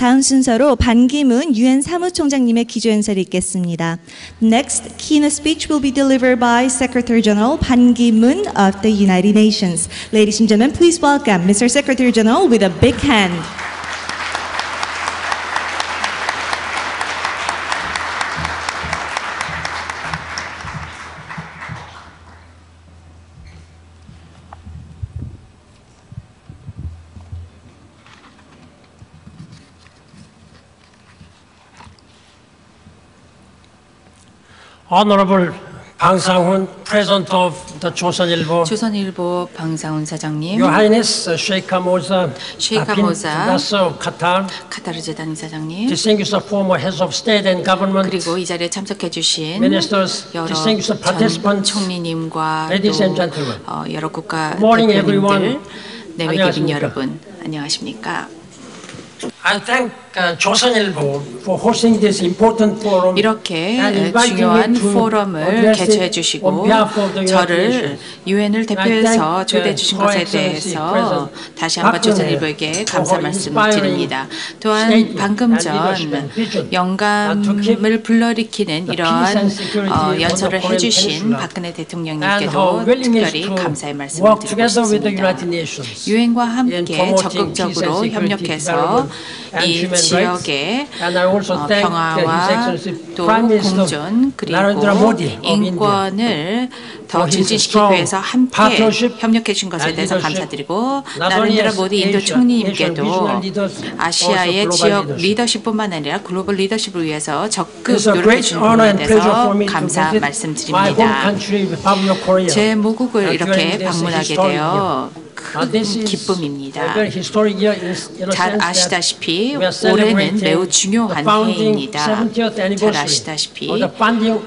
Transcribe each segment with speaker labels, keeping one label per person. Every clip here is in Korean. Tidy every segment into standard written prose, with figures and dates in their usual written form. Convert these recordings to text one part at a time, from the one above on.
Speaker 1: 다음 순서로 반기문 유엔 사무총장님의 기조연설을 읽겠습니다. Next, keynote speech will be delivered by Secretary General Ban Ki-moon of the United Nations. Ladies and gentlemen, please welcome Mr. Secretary General with a big hand.
Speaker 2: Honorable 방상훈, President of the 조선일보,
Speaker 3: 조선일보 방상훈 사장님,
Speaker 2: Your Highness Sheikh Moza,
Speaker 3: 나서
Speaker 2: 카타르
Speaker 3: 재단 이사장님,
Speaker 2: distinguished former heads of state and government,
Speaker 3: 그리고 이 자리에 참석해 주신
Speaker 2: ministers,
Speaker 3: 여러
Speaker 2: distinguished
Speaker 3: 전
Speaker 2: participants,
Speaker 3: 총리님과
Speaker 2: ladies and
Speaker 3: 또
Speaker 2: gentlemen.
Speaker 3: 여러 국가
Speaker 2: morning,
Speaker 3: 대표님들,
Speaker 2: everyone.
Speaker 3: 내외계빈 여러분, 안녕하십니까?
Speaker 2: I thank 조선일보 for hosting this important forum.
Speaker 3: 이렇게
Speaker 2: and inviting me
Speaker 3: 중요한
Speaker 2: to
Speaker 3: 포럼을
Speaker 2: address it
Speaker 3: 개최해
Speaker 2: on
Speaker 3: 주시고
Speaker 2: behalf of the United
Speaker 3: 저를
Speaker 2: Nations.
Speaker 3: 유엔을 대표해서
Speaker 2: I thank
Speaker 3: 초대해 주신 것에
Speaker 2: Co-Excellency
Speaker 3: 대해서
Speaker 2: President
Speaker 3: 다시 한번
Speaker 2: 박근혜
Speaker 3: 조선일보에게 감사
Speaker 2: for
Speaker 3: 말씀을
Speaker 2: inspiring
Speaker 3: 드립니다. 또한
Speaker 2: statement
Speaker 3: 방금
Speaker 2: and leadership and
Speaker 3: 전
Speaker 2: vision
Speaker 3: 영감을 불러일으키는
Speaker 2: the
Speaker 3: 이러한
Speaker 2: peace and security on the
Speaker 3: 연설을
Speaker 2: Korean
Speaker 3: 해주신
Speaker 2: Peninsula
Speaker 3: 박근혜
Speaker 2: and
Speaker 3: 대통령님께도
Speaker 2: how willingness
Speaker 3: 특별히
Speaker 2: to
Speaker 3: 감사의 말씀을
Speaker 2: work
Speaker 3: 드리고
Speaker 2: together with the
Speaker 3: 싶습니다.
Speaker 2: United Nations
Speaker 3: 유엔과
Speaker 2: in
Speaker 3: 함께
Speaker 2: promoting peace and
Speaker 3: 적극적으로
Speaker 2: security
Speaker 3: 협력해서
Speaker 2: development and
Speaker 3: 이
Speaker 2: human rights.
Speaker 3: 지역의
Speaker 2: And I also thank His
Speaker 3: 평화와
Speaker 2: Excellency
Speaker 3: 또
Speaker 2: Prime Minister
Speaker 3: 공존 그리고
Speaker 2: Narendra Modi of India
Speaker 3: 인권을 더
Speaker 2: for his
Speaker 3: 증진시키기
Speaker 2: strong
Speaker 3: 위해서 함께
Speaker 2: partnership
Speaker 3: 협력해 준 것에
Speaker 2: and
Speaker 3: 대해서
Speaker 2: leadership,
Speaker 3: 감사드리고
Speaker 2: not only
Speaker 3: 나렌드라
Speaker 2: as
Speaker 3: 모디 인도
Speaker 2: Asian
Speaker 3: 총리님께도
Speaker 2: regional leaders,
Speaker 3: 아시아의
Speaker 2: also global
Speaker 3: 지역
Speaker 2: leadership.
Speaker 3: 리더십뿐만 아니라 글로벌 리더십을 위해서 적극
Speaker 2: It's a
Speaker 3: 노력해
Speaker 2: great
Speaker 3: 주는
Speaker 2: honor
Speaker 3: 부분에
Speaker 2: and pleasure
Speaker 3: 대해서
Speaker 2: for me to
Speaker 3: 감사
Speaker 2: visit my home
Speaker 3: 말씀드립니다.
Speaker 2: country, Republic of Korea.
Speaker 3: 제 모국을
Speaker 2: during
Speaker 3: 이렇게
Speaker 2: this
Speaker 3: 방문하게
Speaker 2: historic
Speaker 3: 되어
Speaker 2: year.
Speaker 3: 큰
Speaker 2: This is
Speaker 3: 기쁨입니다.
Speaker 2: a very historic year in a
Speaker 3: 잘
Speaker 2: sense
Speaker 3: 아시다시피
Speaker 2: that we are
Speaker 3: 올해는
Speaker 2: celebrating
Speaker 3: 매우
Speaker 2: the
Speaker 3: 중요한
Speaker 2: founding
Speaker 3: 해입니다.
Speaker 2: 70th
Speaker 3: 잘
Speaker 2: anniversary
Speaker 3: 아시다시피
Speaker 2: of the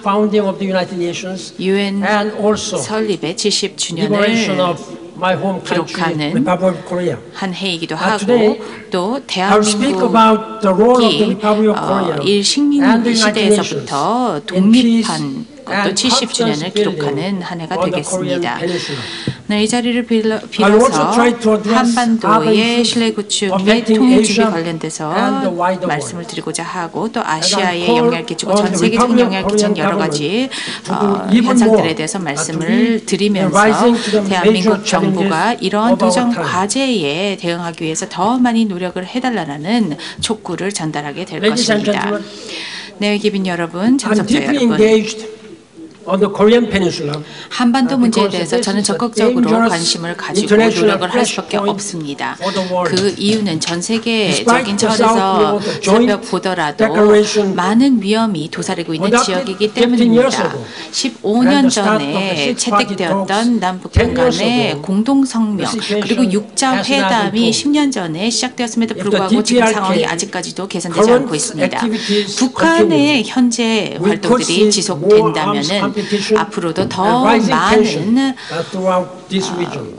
Speaker 2: founding of the United Nations
Speaker 3: 유엔
Speaker 2: and also
Speaker 3: 설립의
Speaker 2: liberation
Speaker 3: 70주년을
Speaker 2: of my home country,
Speaker 3: 기록하는
Speaker 2: Republic of Korea.
Speaker 3: 한 해이기도
Speaker 2: today,
Speaker 3: 하고 또
Speaker 2: I will speak about the role of the
Speaker 3: 대한민국이
Speaker 2: Republic of Korea
Speaker 3: 일식민
Speaker 2: and the United
Speaker 3: 시대에서부터
Speaker 2: Nations in peace
Speaker 3: 독립한 것도
Speaker 2: and
Speaker 3: 70주년을
Speaker 2: confidence
Speaker 3: 기록하는 한 해가
Speaker 2: on the Korean
Speaker 3: 되겠습니다.
Speaker 2: Peninsula.
Speaker 3: 네, 이 자리를
Speaker 2: also
Speaker 3: 빌어서
Speaker 2: try to address
Speaker 3: 한반도의
Speaker 2: other
Speaker 3: 신뢰
Speaker 2: issues
Speaker 3: 구축 및
Speaker 2: affecting
Speaker 3: 통일 준비
Speaker 2: Asia
Speaker 3: 관련돼서
Speaker 2: and the wider
Speaker 3: 말씀을
Speaker 2: world.
Speaker 3: 드리고자 하고 또 아시아에
Speaker 2: call
Speaker 3: 영향을 끼치고
Speaker 2: on
Speaker 3: 전
Speaker 2: the
Speaker 3: 세계적인
Speaker 2: Republic
Speaker 3: 영향을
Speaker 2: of
Speaker 3: 끼친
Speaker 2: Korean
Speaker 3: 여러 가지
Speaker 2: to do even
Speaker 3: 현상들에
Speaker 2: more
Speaker 3: 대해서
Speaker 2: to
Speaker 3: 말씀을
Speaker 2: lead
Speaker 3: 드리면서
Speaker 2: in rising to the
Speaker 3: 대한민국
Speaker 2: major
Speaker 3: 정부가
Speaker 2: challenges
Speaker 3: 이러한
Speaker 2: of our
Speaker 3: 도전
Speaker 2: time.
Speaker 3: 과제에 대응하기 위해서 더 많이 노력을 해달라는 촉구를 전달하게 될
Speaker 2: Ladies and
Speaker 3: 것입니다.
Speaker 2: gentlemen,
Speaker 3: 네, 기빈 여러분,
Speaker 2: I'm
Speaker 3: 참석자
Speaker 2: deeply
Speaker 3: 여러분.
Speaker 2: engaged on the Korean Peninsula.
Speaker 3: 한반도 문제에
Speaker 2: because
Speaker 3: 대해서
Speaker 2: this
Speaker 3: 저는
Speaker 2: is a
Speaker 3: 적극적으로
Speaker 2: dangerous
Speaker 3: 관심을 가지고
Speaker 2: international
Speaker 3: 노력을 할 수밖에
Speaker 2: flashpoint
Speaker 3: 없습니다.
Speaker 2: for the world.
Speaker 3: 그 이유는 전 세계적인
Speaker 2: Despite the
Speaker 3: 차원에서
Speaker 2: South Korea joint
Speaker 3: 살펴보더라도
Speaker 2: declaration
Speaker 3: 많은 위험이 도사리고 있는
Speaker 2: conducted
Speaker 3: 지역이기
Speaker 2: 15 years
Speaker 3: 때문입니다.
Speaker 2: ago,
Speaker 3: 15년
Speaker 2: and the start of the
Speaker 3: 전에
Speaker 2: six-party
Speaker 3: 채택되었던
Speaker 2: talks
Speaker 3: 남북한
Speaker 2: 10 years
Speaker 3: 간의
Speaker 2: ago,
Speaker 3: 공동성명
Speaker 2: the situation
Speaker 3: 그리고 육자
Speaker 2: has not
Speaker 3: 회담이
Speaker 2: improved.
Speaker 3: 10년 전에 시작되었음에도
Speaker 2: If the
Speaker 3: 불구하고 지금
Speaker 2: DPRK
Speaker 3: 상황이 아직까지도 개선되지
Speaker 2: current
Speaker 3: 않고 있습니다.
Speaker 2: activities
Speaker 3: 북한의 현재
Speaker 2: we could see
Speaker 3: 활동들이
Speaker 2: more arms
Speaker 3: 지속된다면은
Speaker 2: competition
Speaker 3: 앞으로도 더
Speaker 2: and rising tension
Speaker 3: 많은
Speaker 2: throughout this region.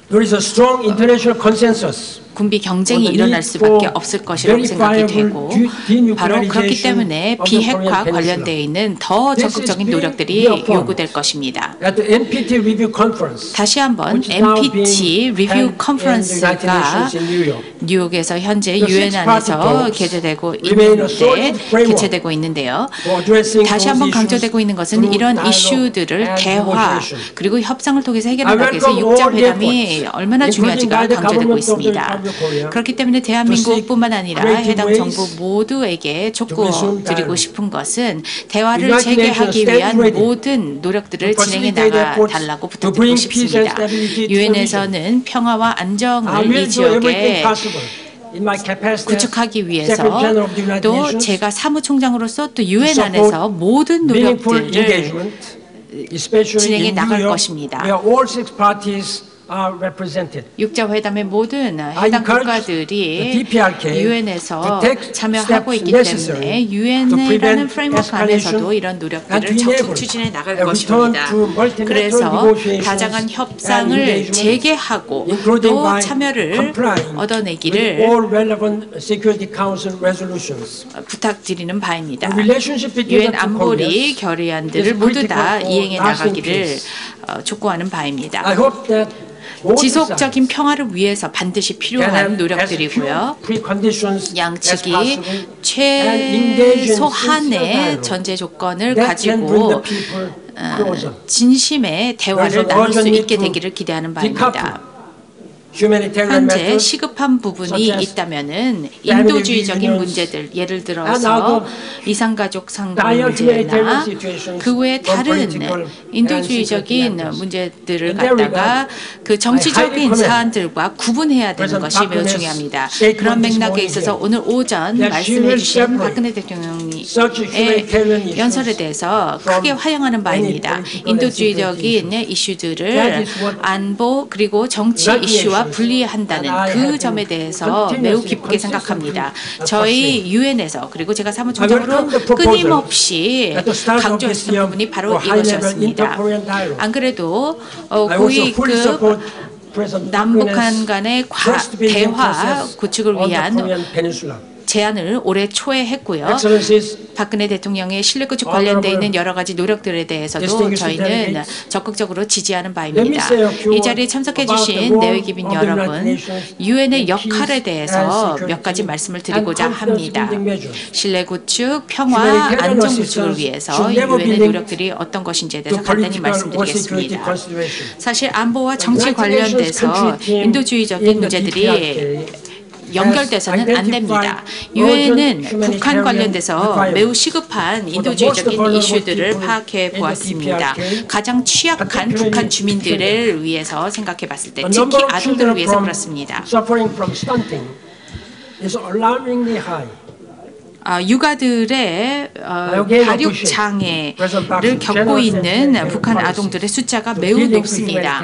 Speaker 2: There is a strong international consensus
Speaker 3: 군비 경쟁이
Speaker 2: on the
Speaker 3: 일어날
Speaker 2: need
Speaker 3: 수밖에
Speaker 2: for
Speaker 3: 없을 것이라고 생각이 되고
Speaker 2: verifiable
Speaker 3: 바로 그렇기 때문에
Speaker 2: of the
Speaker 3: 비핵화
Speaker 2: Korean
Speaker 3: 관련되어 있는 더
Speaker 2: This is
Speaker 3: 적극적인
Speaker 2: being
Speaker 3: 노력들이
Speaker 2: reaffirmed
Speaker 3: 요구될 것입니다.
Speaker 2: at the NPT review conference.
Speaker 3: 다시 한번
Speaker 2: which is now
Speaker 3: NPT
Speaker 2: being
Speaker 3: 리뷰
Speaker 2: held in the United
Speaker 3: 컨퍼런스가
Speaker 2: Nations in New York.
Speaker 3: 뉴욕에서 현재
Speaker 2: The
Speaker 3: 유엔
Speaker 2: six-party
Speaker 3: 안에서
Speaker 2: talks
Speaker 3: 개최되고
Speaker 2: remain a solid
Speaker 3: 있는데
Speaker 2: framework
Speaker 3: 개최되고 있는데요.
Speaker 2: for addressing
Speaker 3: 다시
Speaker 2: those
Speaker 3: 한번
Speaker 2: issues
Speaker 3: 강조되고 있는 것은
Speaker 2: through
Speaker 3: 이런
Speaker 2: dialogue
Speaker 3: 이슈들을
Speaker 2: and
Speaker 3: 대화
Speaker 2: negotiation.
Speaker 3: 그리고 협상을 통해서
Speaker 2: I
Speaker 3: 해결하기 위해서
Speaker 2: welcome
Speaker 3: 육자
Speaker 2: all the
Speaker 3: 회담이
Speaker 2: efforts,
Speaker 3: 얼마나
Speaker 2: including
Speaker 3: 중요한지가
Speaker 2: by the
Speaker 3: 강조되고
Speaker 2: government of the
Speaker 3: 있습니다.
Speaker 2: Republic of Korea,
Speaker 3: 그렇기 때문에 대한민국뿐만 아니라
Speaker 2: creative
Speaker 3: 해당
Speaker 2: ways
Speaker 3: 정부 모두에게
Speaker 2: resume
Speaker 3: 촉구드리고
Speaker 2: dialogue.
Speaker 3: 싶은 것은 대화를
Speaker 2: United
Speaker 3: 재개하기
Speaker 2: Nations
Speaker 3: 위한
Speaker 2: stands ready
Speaker 3: 모든 노력들을
Speaker 2: to
Speaker 3: 진행해
Speaker 2: facilitate
Speaker 3: 나가
Speaker 2: efforts
Speaker 3: 달라고
Speaker 2: to
Speaker 3: 부탁드리고
Speaker 2: bring peace and
Speaker 3: 싶습니다.
Speaker 2: stability to the
Speaker 3: 유엔에서는 평화와
Speaker 2: I
Speaker 3: 안정을 이
Speaker 2: will do everything
Speaker 3: 지역에
Speaker 2: possible in my capacity as
Speaker 3: 구축하기 위해서
Speaker 2: Secretary General of the United
Speaker 3: 또
Speaker 2: Nations
Speaker 3: 제가 사무총장으로서 또 유엔
Speaker 2: support
Speaker 3: 안에서 모든
Speaker 2: meaningful
Speaker 3: 노력들을
Speaker 2: engagement, especially
Speaker 3: 진행해
Speaker 2: in
Speaker 3: 나갈
Speaker 2: New York,
Speaker 3: 것입니다.
Speaker 2: where all six parties are represented.
Speaker 3: 육자 회담의 모든 해당
Speaker 2: encourage the
Speaker 3: 국가들이
Speaker 2: DPRK
Speaker 3: 유엔에서
Speaker 2: to take
Speaker 3: 참여하고
Speaker 2: steps
Speaker 3: 있기
Speaker 2: necessary
Speaker 3: 때문에
Speaker 2: to
Speaker 3: 유엔이라는
Speaker 2: prevent
Speaker 3: 프레임워크
Speaker 2: escalation
Speaker 3: 안에서도 이런
Speaker 2: and
Speaker 3: 노력들을
Speaker 2: to
Speaker 3: 적극
Speaker 2: enable
Speaker 3: 추진해 나갈
Speaker 2: a return
Speaker 3: 것입니다.
Speaker 2: to multilateral
Speaker 3: 그래서
Speaker 2: negotiations
Speaker 3: 다자간
Speaker 2: and
Speaker 3: 협상을
Speaker 2: engagement,
Speaker 3: 재개하고
Speaker 2: including
Speaker 3: 또
Speaker 2: by
Speaker 3: 참여를
Speaker 2: complying with
Speaker 3: 얻어내기를
Speaker 2: all relevant Security Council resolutions.
Speaker 3: 부탁드리는 바입니다.
Speaker 2: The relationship between
Speaker 3: 유엔
Speaker 2: the two
Speaker 3: 안보리
Speaker 2: Koreas
Speaker 3: 결의안들을
Speaker 2: is
Speaker 3: 모두 다
Speaker 2: critical for
Speaker 3: 이행해
Speaker 2: lasting
Speaker 3: 나가기를
Speaker 2: peace.
Speaker 3: 촉구하는 바입니다.
Speaker 2: I hope that
Speaker 3: 지속적인 평화를 위해서 반드시 필요한 노력들이고요. 양측이 최소한의 전제 조건을 가지고 진심의 대화를 나눌 수 있게 되기를 기대하는 바입니다. 현재 시급한 부분이 있다면은 인도주의적인 문제들, 예를 들어서 이산가족 상봉 문제나 그 외에 다른 인도주의적인 문제들을 갖다가 그 정치적인 사안들과 구분해야 되는 것이 매우 중요합니다. 그런 맥락에 있어서 오늘 오전 말씀해 주신 박근혜 대통령의 연설에 대해서 크게 환영하는 바입니다. 인도주의적인 이슈들을 안보 그리고 정치 이슈와 분리한다는 그 점에 대해서 매우 기쁘게 생각합니다. 저희 유엔에서 그리고 제가 사무총장으로 끊임없이 강조했던 부분이 바로 이것이었습니다. 안 그래도 고위급 남북한 간의 대화 구축을 위한 제안을 올해 초에 했고요. 박근혜 대통령의 신뢰 구축 관련돼 있는 여러 가지 노력들에 대해서도 저희는 적극적으로 지지하는 바입니다. 이 자리에 참석해 주신 내외기빈 여러분, 유엔의 역할에 대해서 몇 가지 말씀을 드리고자 합니다. 신뢰 구축, 평화, 안정 구축을 위해서 유엔의 노력들이 어떤 것인지에 대해서 간단히 말씀드리겠습니다. 사실 안보와 정치 관련돼서 인도주의적인 문제들이 연결돼서는 안 됩니다. 유엔은 북한 관련돼서 매우 시급한 인도주의적인 이슈들을 파악해 보았습니다. 가장 취약한 북한 주민들을 위해서 생각해 봤을 때 특히 아동들을 위해서 그렇습니다. 육아들의 발육 장애를 겪고 있는 북한 아동들의 숫자가 매우 높습니다.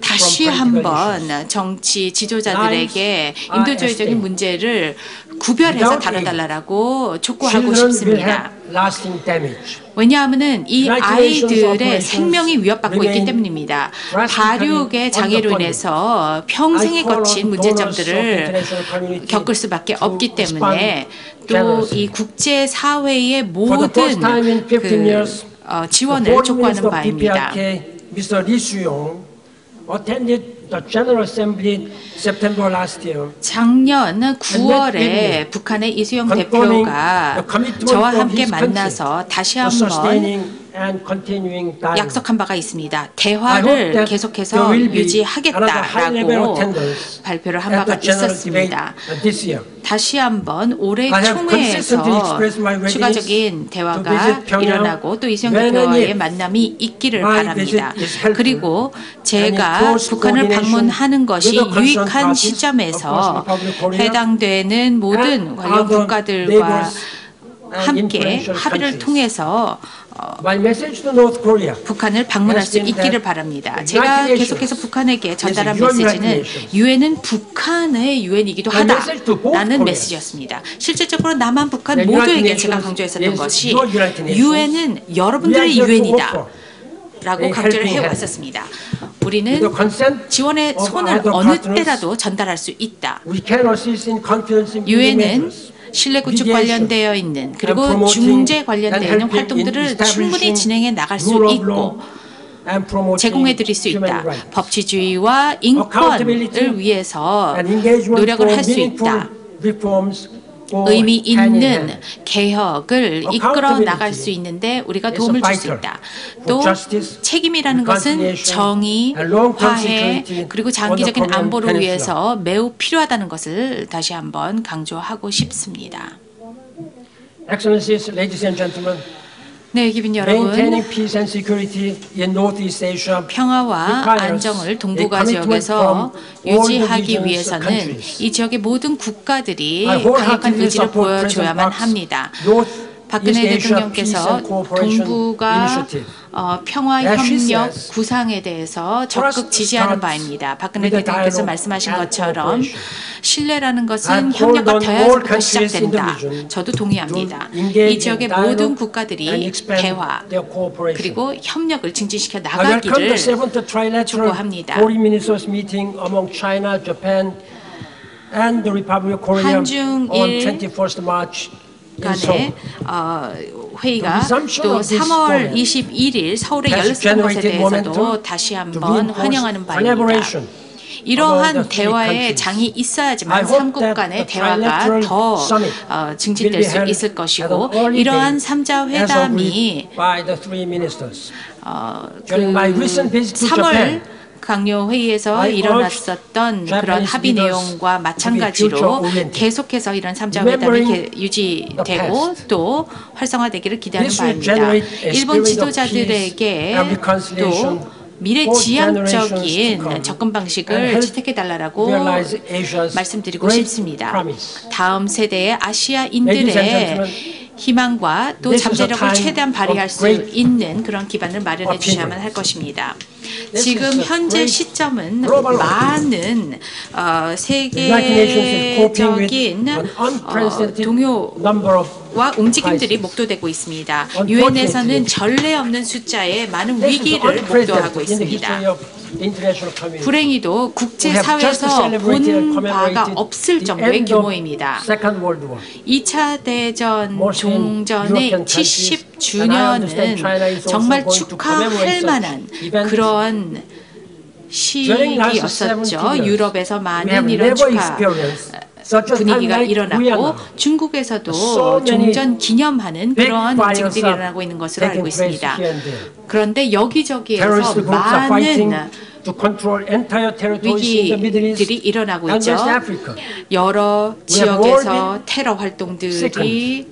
Speaker 3: 다시 한번 정치 지도자들에게 인도주의적인 문제를 구별해서 다뤄달라고 촉구하고 싶습니다. 왜냐하면 이 아이들의 생명이 위협받고 있기 때문입니다. 발육의 장애로 인해서 평생에 거친 문제점들을 겪을 수밖에 없기 때문에 또 이 국제사회의 모든 지원을 촉구하는 바입니다. 작년 9월에 북한의 이수영 대표가 저와 함께 만나서 다시 한번 약속한 바가 있습니다. 대화를 계속해서 유지하겠다라고 발표를 한 바가 있었습니다. 다시 한번 올해 총회에서 추가적인 대화가 일어나고 또 이수영 대표와의 만남이 있기를 바랍니다. 그리고 제가 북한을 방문하는 것이 유익한 시점에서 해당되는 모든 관련 국가들과 함께 합의를 통해서 북한을 방문할 수 있기를 바랍니다. 제가 계속해서 북한에게 전달한 메시지는 유엔은 북한의 유엔이기도 하다라는 메시지였습니다. 실질적으로 남한 북한 모두에게 제가 강조했었던 것이 유엔은 여러분들의 유엔이다 라고 강조를 해왔었습니다. 우리는 지원의 손을 어느 때라도 전달할 수 있다. 유엔은 신뢰 구축 관련되어 있는 그리고 중재 관련되어 있는 활동들을 충분히 진행해 나갈 수 있고 제공해 드릴 수 있다. 법치주의와 인권을 위해서 노력을 할 수 있다. 의미 있는 개혁을 이끌어 나갈 수 있는데 우리가 도움을 줄 수 있다. 또 책임이라는 것은 정의, 화해, 그리고 장기적인 안보를 위해서 매우 필요하다는 것을 다시 한번 강조하고 싶습니다. 네, 기빈 여러분, 평화와 안정을 동북아 지역에서 유지하기 위해서는 이 지역의 모든 국가들이 강력한 의지를 보여줘야만 합니다. 박근혜 대통령께서 동북아 평화협력 구상에 대해서 적극 지지하는 바입니다. 박근혜 대통령께서 말씀하신 것처럼 신뢰라는 것은 협력과 대화에서부터 시작된다. 저도 동의합니다. 이 지역의 모든 국가들이 대화 그리고 협력을 증진시켜 나가기를 촉구합니다. 한중일 간의 회의가 또 3월 21일 서울에 열렸던 것에 대해서도 다시 한번 환영하는 바입니다. 이러한 대화의 장이 있어야지만 삼국 간의 대화가 더 증진될 수 있을 것이고 이러한 3자 회담이 3월 강요 회의에서 일어났었던 그런 합의 내용과 마찬가지로 계속해서 이런 3자 회담이 유지되고 또 활성화되기를 기대하는 바입니다. 일본 지도자들에게 또 미래지향적인 접근 방식을 채택해달라고 말씀드리고 싶습니다. 다음 세대의 아시아인들의 희망과 또 잠재력을 최대한 발휘할 수 있는 그런 기반을 마련해 주셔야만 할 것입니다. 지금 현재 시점은 많은 세계적인 동요와 움직임들이 목도되고 있습니다. 유엔에서는 전례 없는 숫자의 많은 위기를 목도하고 있습니다. 불행히도 국제사회에서 본 바가 없을 정도의 규모입니다. 2차 대전 종전의 70주년은 정말 축하할 만한 그런 시기였었죠. 유럽에서 많은 이런 축하 분위기가 일어났고 중국에서도 종전 기념하는 그러한 움직임들이 일어나고 있는 것으로 알고 있습니다. 그런데 여기저기에서 많은 위기들이 일어나고 있죠. 여러 지역에서 테러 활동들이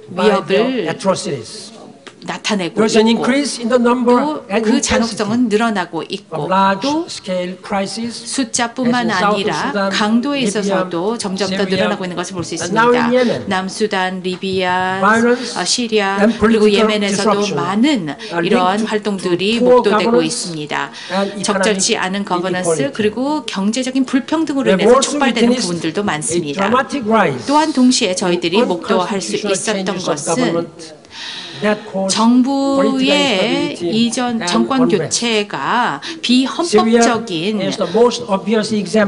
Speaker 3: 위협을 나타내고 있고 또 그 잔혹성은 늘어나고 있고 또 숫자뿐만 아니라 강도에 있어서도 점점 더 늘어나고 있는 것을 볼 수 있습니다. 남수단, 리비아, 시리아 그리고 예멘에서도 많은 이러한 활동들이 목도되고 있습니다. 적절치 않은 거버넌스 그리고 경제적인 불평등으로 인해서 촉발되는 부분들도 많습니다. 또한 동시에 저희들이 목도할 수 있었던 것은 정부의 이전 정권 교체가 비헌법적인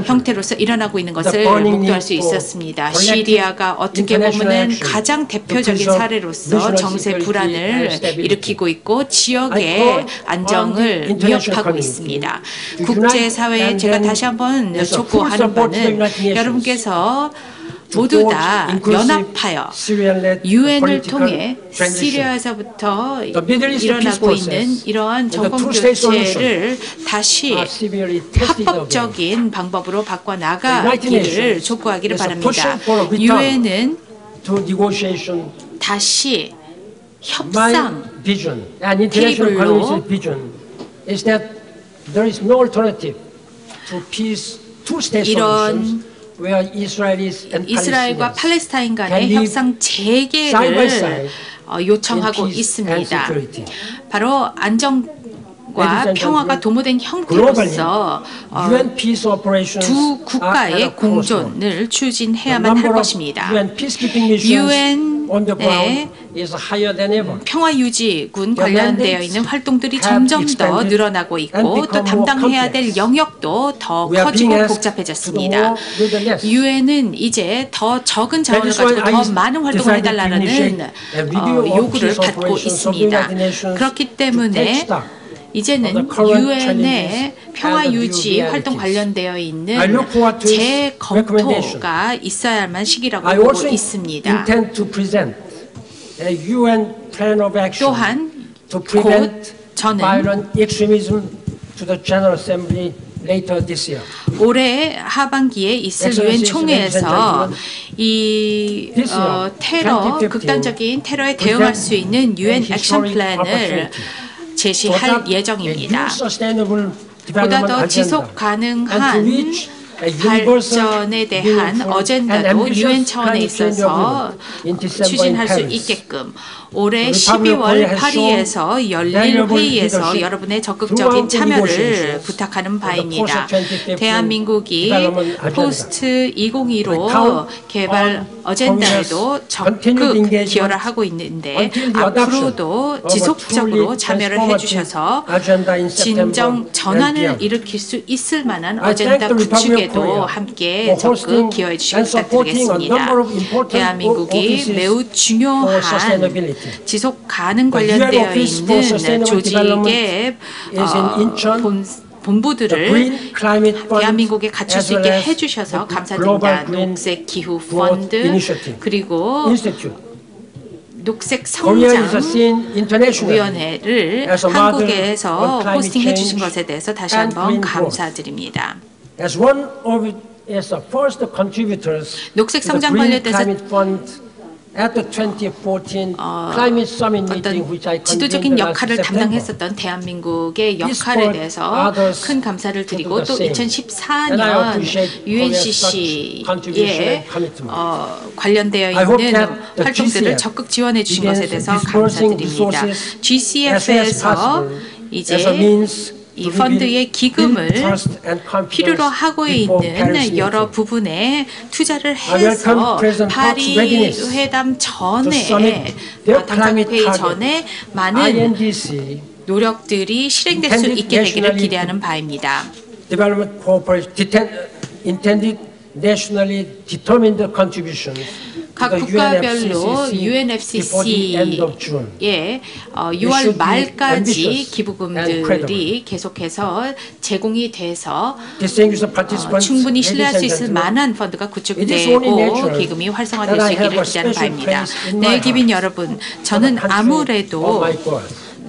Speaker 3: 형태로서 일어나고 있는 것을 목도할 수 있었습니다. 시리아가 어떻게 보면은 가장 대표적인 사례로서 정세 불안을 일으키고 있고 지역의 안정을 위협하고 있습니다. 국제사회에 제가 다시 한번 촉구하는 바는 여러분께서 모두 다 연합하여 유엔을 통해 시리아에서부터 일어나고 있는 이러한 정권 교체를 다시 합법적인 방법으로 바꿔나가기를 촉구하기를 바랍니다. 유엔은 다시 협상 테이블로 이런 이스라엘과 팔레스타인 간의 협상 재개를 요청하고 있습니다. 바로 안정과 평화가 도모된 형태로서 두 국가의 공존을 추진해야만 할 것입니다. 유엔의 평화유지군 관련되어 있는 활동들이 점점 더 늘어나고 있고 또 담당해야 될 영역도 더 커지고 복잡해졌습니다. 유엔은 이제 더 적은 자원을 가지고 더 많은 활동을 해달라는 요구를 받고 있습니다. 그렇기 때문에 이제는 유엔의 평화유지 활동 관련되어 있는 재검토가 있어야만 시기라고 보고 있습니다. 또한 곧 저는 올해 하반기에 있을 유엔 총회에서 이 극단적인 테러에 대응할 수 있는 유엔 액션 플랜을 제시할 예정입니다. 보다 더 지속 가능한 발전에 대한 어젠다도 유엔 차원에 있어서 추진할 수 있게끔 올해 12월 파리에서 열릴 회의에서 여러분의 적극적인 참여를 부탁하는 바입니다. 대한민국이 포스트 2015 개발 어젠다에도 적극 기여를 하고 있는데 앞으로도 지속적으로 참여를 해주셔서 진정 전환을 일으킬 수 있을 만한 어젠다 구축에 앞으로에도 함께 적극 기여해 주시기 부탁드리겠습니다. 대한민국이 매우 중요한 지속 가능 관련되어 있는 조직의 본부들을 대한민국에 갖출 수 있게 해주셔서 감사드립니다. 녹색 기후 펀드 그리고 녹색 성장위원회를 한국에서 포스팅해 주신 것에 대해서 다시 한번 감사드립니다. 녹색 성장 관련돼서 어떤 지도적인 역할을 담당했었던 대한민국의 역할에 대해서 큰 감사를 드리고 또 2014년 UNCC에 관련되어 있는 활동들을 적극 지원해 주신 것에 대해서 감사드립니다. GCF에서 이제 이 펀드의 기금을 필요로 하고 있는 여러 부분에 투자를 해서 파리 회담 전에 담당회의 전에 많은 노력들이 실행될 수 있게 되기를 기대하는 바입니다. 각 국가별로 UNFCC에 6월 말까지 기부금들이 계속해서 제공이 돼서 충분히 신뢰할 수 있을 만한 펀드가 구축되고 기금이 활성화될 수 있기를 기대하는 바입니다. 네, 기빈 여러분, 저는 아무래도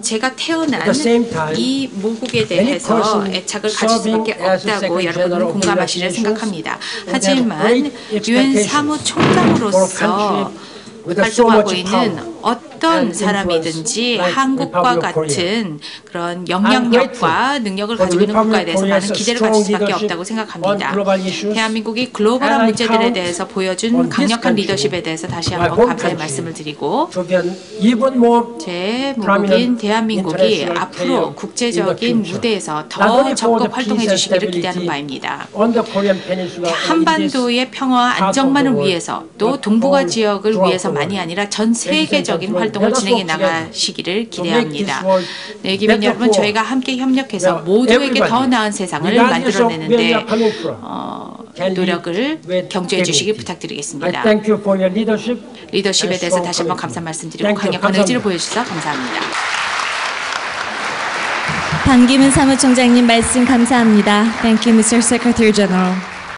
Speaker 3: 제가 태어난 이 모국에 대해서 애착을 가질 수밖에 없다고 여러분은 공감하시려 생각합니다. 하지만 유엔 사무총장으로서 활동하고 있는 어떤 사람이든지 한국과 같은 그런 영향력과 능력을 가지고 있는 국가에 대해서 많은 기대를 가질 수밖에 없다고 생각합니다. 대한민국이 글로벌한 문제들에 대해서 보여준 강력한 리더십에 대해서 다시 한번 감사의 말씀을 드리고 제 모국인 대한민국이 앞으로 국제적인 무대에서 더 적극 활동해 주시기를 기대하는 바입니다. 한반도의 평화와 안정만을 위해서 또 동북아 지역을 위해서만이 아니라 전 세계적인 활동을 진행해 나가시기를 기대합니다. 네, 기빈 여러분, 저희가 함께 협력해서 모두에게 더 나은 세상을 만들어내는데 노력을 경주해 주시기 부탁드리겠습니다. 리더십에 대해서 다시 한번 감사 말씀드리고 강력한 의지를 보여주셔서 감사합니다.
Speaker 1: 반기문 사무총장님 말씀 감사합니다. Thank you, Mr. Secretary General.